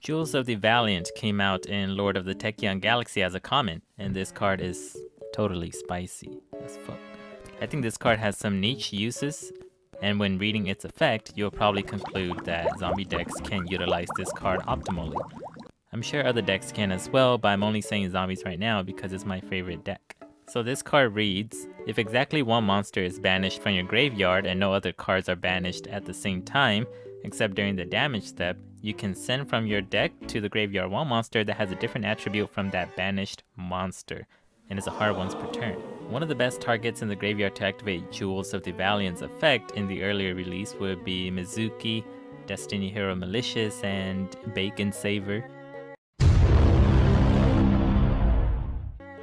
Jewels of the Valiant came out in Lord of the Tachyon Galaxy as a common, and this card is totally spicy as fuck. I think this card has some niche uses, and when reading its effect, you'll probably conclude that zombie decks can utilize this card optimally. I'm sure other decks can as well, but I'm only saying zombies right now because it's my favorite deck. So this card reads, if exactly one monster is banished from your graveyard and no other cards are banished at the same time, except during the damage step, you can send from your deck to the graveyard one monster that has a different attribute from that banished monster, and is a hard once per turn. One of the best targets in the graveyard to activate Jewels of the Valiant's effect in the earlier release would be Mizuki, Destiny Hero Malicious, and Bacon Saver.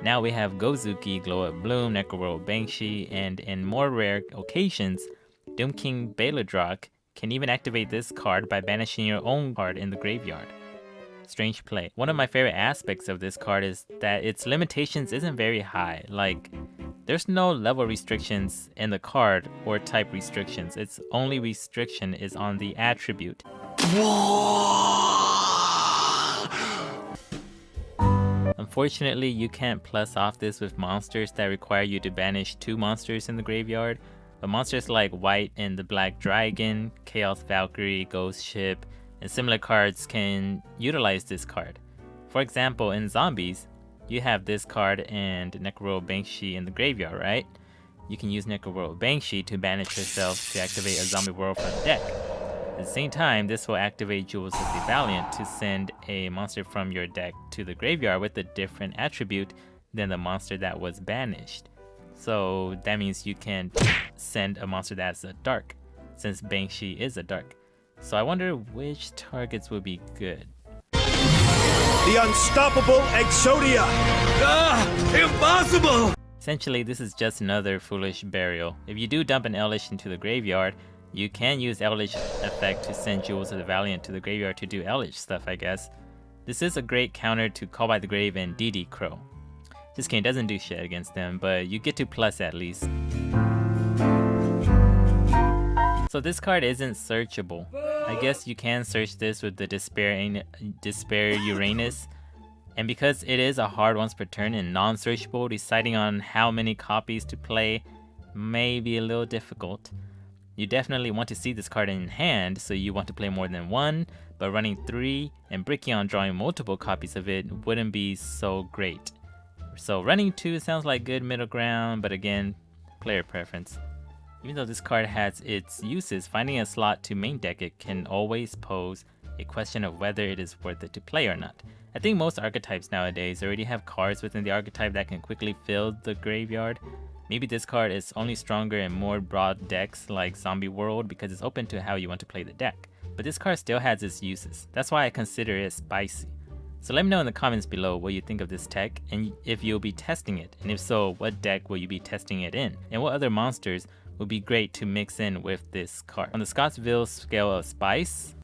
Now we have Gozuki, Glow Up Bloom, NECROWORLD Banshee, and in more rare occasions, Doom King Baladrock can even activate this card by banishing your own card in the graveyard. Strange play. One of my favorite aspects of this card is that its limitations isn't very high. Like, there's no level restrictions in the card or type restrictions. Its only restriction is on the attribute. Unfortunately, you can't plus off this with monsters that require you to banish 2 monsters in the graveyard, but monsters like White and the Black Dragon, Chaos Valkyrie, Ghost Ship, and similar cards can utilize this card. For example, in zombies, you have this card and NECROWORLD Banshee in the graveyard, right? You can use NECROWORLD Banshee to banish yourself to activate a zombie world from the deck. At the same time, this will activate Jewels of the Valiant to send a monster from your deck to the graveyard with a different attribute than the monster that was banished. So that means you can send a monster that's a dark, since Banshee is a dark. So I wonder which targets would be good. The unstoppable Exodia! Impossible! Essentially, this is just another foolish burial. If you do dump an Eldlich into the graveyard, you can use Eldlich effect to send Jewels of the Valiant to the graveyard to do Eldlich stuff, I guess. This is a great counter to Call by the Grave and DD Crow. This game doesn't do shit against them, but you get to plus at least. So this card isn't searchable. I guess you can search this with the Despair Uranus, and because it is a hard once per turn and non-searchable, deciding on how many copies to play may be a little difficult. You definitely want to see this card in hand, so you want to play more than one, but running 3 and Brickyon drawing multiple copies of it wouldn't be so great. So running 2 sounds like good middle ground, but again, player preference. Even though this card has its uses, finding a slot to main deck it can always pose a question of whether it is worth it to play or not. I think most archetypes nowadays already have cards within the archetype that can quickly fill the graveyard. Maybe this card is only stronger in more broad decks like Zombie World because it's open to how you want to play the deck. But this card still has its uses. That's why I consider it spicy. So let me know in the comments below what you think of this tech and if you'll be testing it. And if so, what deck will you be testing it in? And what other monsters would be great to mix in with this card? On the Scottsville scale of spice,